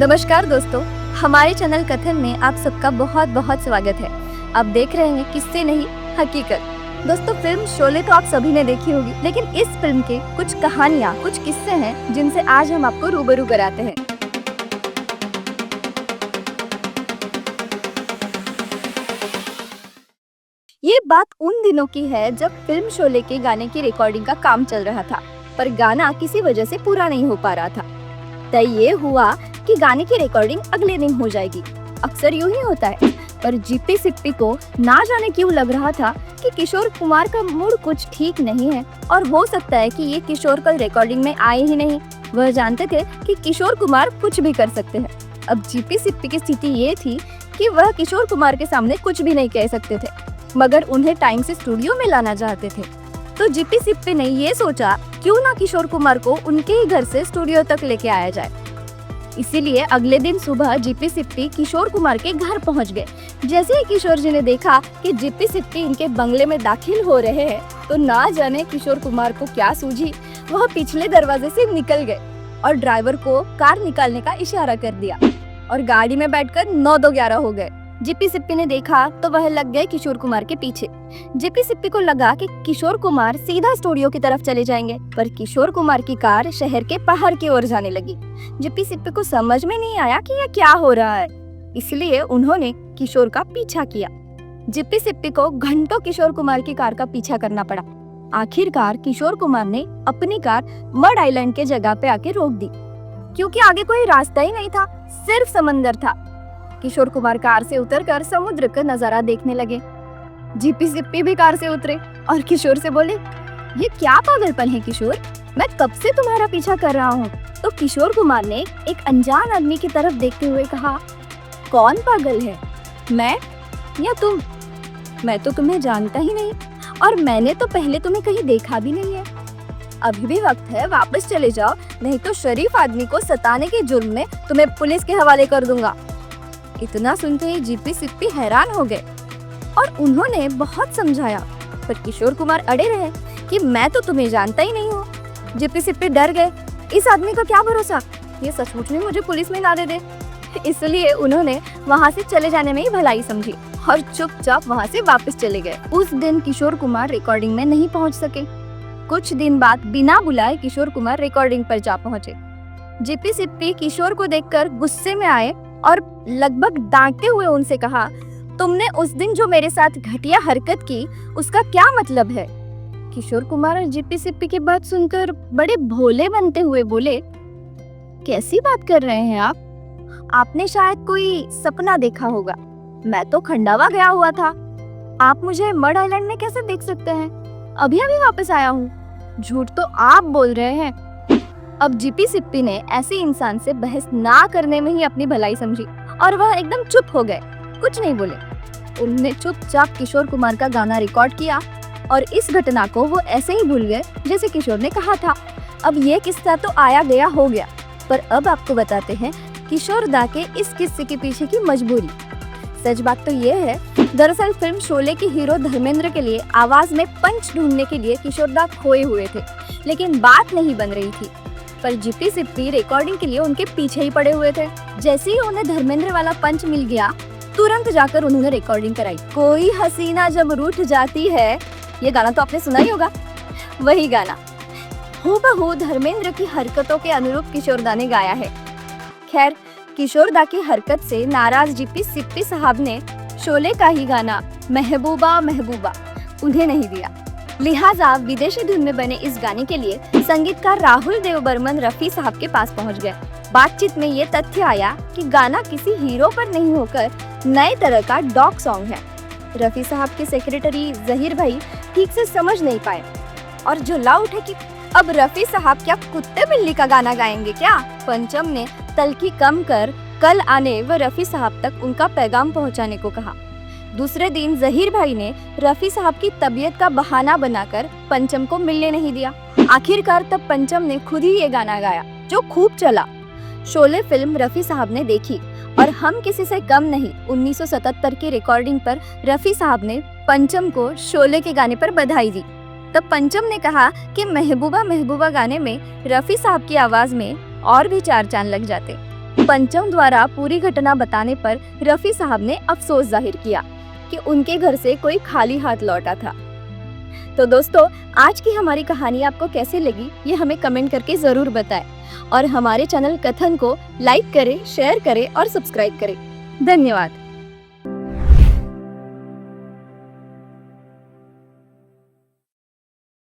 नमस्कार दोस्तों, हमारे चैनल कथन में आप सबका बहुत बहुत स्वागत है। आप देख रहे हैं किस्से नहीं हकीकत। दोस्तों, फिल्म शोले तो आप सभी ने देखी होगी, लेकिन इस फिल्म के कुछ कहानियाँ, कुछ किस्से हैं जिनसे आज हम आपको रूबरू कराते हैं। ये बात उन दिनों की है जब फिल्म शोले के गाने की रिकॉर्डिंग का काम चल रहा था, पर गाना किसी वजह से पूरा नहीं हो पा रहा था। तय ये हुआ कि गाने की रिकॉर्डिंग अगले दिन हो जाएगी। अक्सर यूं ही होता है, पर जीपी सिप्पी को ना जाने क्यों लग रहा था कि किशोर कुमार का मूड कुछ ठीक नहीं है और हो सकता है कि ये किशोर कल रिकॉर्डिंग में आए ही नहीं। वह जानते थे कि किशोर कुमार कुछ भी कर सकते हैं। अब जीपी सिप्पी की स्थिति ये थी कि वह किशोर कुमार के सामने कुछ भी नहीं कह सकते थे, मगर उन्हें टाइम से स्टूडियो में लाना चाहते थे। तो जीपी सिप्पी ने ये सोचा, क्यों ना किशोर कुमार को उनके ही घर से स्टूडियो तक लेके आया जाए। इसीलिए अगले दिन सुबह जीपी सिप्पी किशोर कुमार के घर पहुंच गए। जैसे ही किशोर जी ने देखा कि जीपी सिप्पी इनके बंगले में दाखिल हो रहे हैं, तो ना जाने किशोर कुमार को क्या सूझी, वह पिछले दरवाजे से निकल गए और ड्राइवर को कार निकालने का इशारा कर दिया और गाड़ी में बैठकर 9-2-11 हो गए। जीपी सिप्पी ने देखा तो वह लग गए किशोर कुमार के पीछे। जीपी सिप्पी को लगा कि किशोर कुमार सीधा स्टूडियो की तरफ चले जाएंगे, पर किशोर कुमार की कार शहर के बाहर की ओर जाने लगी। जीपी सिप्पी को समझ में नहीं आया कि यह क्या हो रहा है, इसलिए उन्होंने किशोर का पीछा किया। जीपी सिप्पी को घंटों किशोर कुमार की कार का पीछा करना पड़ा। आखिरकार किशोर कुमार ने अपनी कार मड आइलैंड के जगह पे आके रोक दी, क्योंकि आगे कोई रास्ता ही नहीं था, सिर्फ समंदर था। किशोर कुमार कार से उतरकर समुद्र का नजारा देखने लगे। जीपी सिप्पी भी कार से उतरे और किशोर से बोले, ये क्या पागलपन है किशोर, मैं कब से तुम्हारा पीछा कर रहा हूँ। तो किशोर कुमार ने एक अनजान आदमी की तरफ देखते हुए कहा, कौन पागल है, मैं या तुम? मैं तो तुम्हें जानता ही नहीं और मैंने तो पहले तुम्हें कहीं देखा भी नहीं है। अभी भी वक्त है, वापस चले जाओ, नहीं तो शरीफ आदमी को सताने के जुर्म में तुम्हें पुलिस के हवाले कर दूंगा। इतना सुनते ही जीपी सिप्पी हैरान हो गए और उन्होंने बहुत समझाया, पर किशोर कुमार अड़े रहे कि मैं तो तुम्हें जानता ही नहीं हूँ। जीपी सिप्पी डर गए, इस आदमी का क्या भरोसा, ये सचमुच में मुझे पुलिस में ना दे दे। इसलिए उन्होंने वहाँ से चले जाने में ही भलाई समझी और चुपचाप वहाँ से वापस चले गए। उस दिन किशोर कुमार रिकॉर्डिंग में नहीं पहुँच सके। कुछ दिन बाद बिना बुलाए किशोर कुमार रिकॉर्डिंग पर जा पहुँचे। जीपी सिप्पी किशोर को देखकर गुस्से में आए और लगभग डांटते हुए उनसे कहा, तुमने उस दिन जो मेरे साथ घटिया हरकत की, उसका क्या मतलब है? किशोर कुमार जीपी सिप्पी की बात सुनकर बड़े भोले बनते हुए बोले, कैसी बात कर रहे हैं आप? आपने शायद कोई सपना देखा होगा। मैं तो खंडावा गया हुआ था। आप मुझे मड आइलैंड में कैसे देख सकते हैं? अभी अभी वापस आया हूँ। झूठ तो आप बोल रहे हैं। अब जीपी सिप्पी ने ऐसे इंसान से बहस ना करने में ही अपनी भलाई समझी और वह एकदम चुप हो गए, कुछ नहीं बोले। उन्होंने चुपचाप किशोर कुमार का गाना रिकॉर्ड किया और इस घटना को वो ऐसे ही भूल गए जैसे किशोर ने कहा था। अब ये किस्सा तो आया गया हो गया, पर अब आपको बताते हैं किशोर दा के इस किस्से के पीछे की मजबूरी। सच बात तो ये है, दरअसल फिल्म शोले के हीरो धर्मेंद्र के लिए आवाज में पंच ढूंढने के लिए किशोर दा खोए हुए थे, लेकिन बात नहीं बन रही थी। पर जीपी सिप्पी रिकॉर्डिंग के लिए उनके पीछे ही पड़े हुए थे। जैसे ही उन्हें धर्मेंद्र वाला पंच मिल गया, तुरंत जाकर उन्होंने रिकॉर्डिंग कराई। कोई हसीना जब रूठ जाती है, ये गाना तो आपने सुना ही होगा, वही गाना हूबहू धर्मेंद्र की हरकतों के अनुरूप किशोर दा ने गाया है। खैर, किशोर दा की हरकत से नाराज जीपी सिप्पी साहब ने शोले का ही गाना महबूबा महबूबा उन्हें नहीं दिया। लिहाजा विदेशी धुन में बने इस गाने के लिए संगीतकार राहुल देव बर्मन रफी साहब के पास पहुंच गए। बातचीत में ये तथ्य आया कि गाना किसी हीरो पर नहीं होकर नए तरह का डॉग सॉन्ग है। रफी साहब के सेक्रेटरी जहीर भाई ठीक से समझ नहीं पाए और झुल्ला उठे कि अब रफी साहब क्या कुत्ते बिल्ली का गाना गाएंगे क्या? पंचम ने तल्खी कम कर कल आने व रफी साहब तक उनका पैगाम पहुंचाने को कहा। दूसरे दिन जहीर भाई ने रफी साहब की तबीयत का बहाना बनाकर पंचम को मिलने नहीं दिया। आखिरकार तब पंचम ने खुद ही ये गाना गाया, जो खूब चला। शोले फिल्म रफी साहब ने देखी और हम किसी से कम नहीं 1977 की रिकॉर्डिंग पर रफी साहब ने पंचम को शोले के गाने पर बधाई दी। तब पंचम ने कहा कि महबूबा महबूबा गाने में रफी साहब की आवाज में और भी चार चांद लग जाते। पंचम द्वारा पूरी घटना बताने पर रफी साहब ने अफसोस जाहिर किया कि उनके घर से कोई खाली हाथ लौटा था। तो दोस्तों, आज की हमारी कहानी आपको कैसे लगी ये हमें कमेंट करके जरूर बताएं और हमारे चैनल कथन को लाइक करें, शेयर करें और सब्सक्राइब करें। धन्यवाद।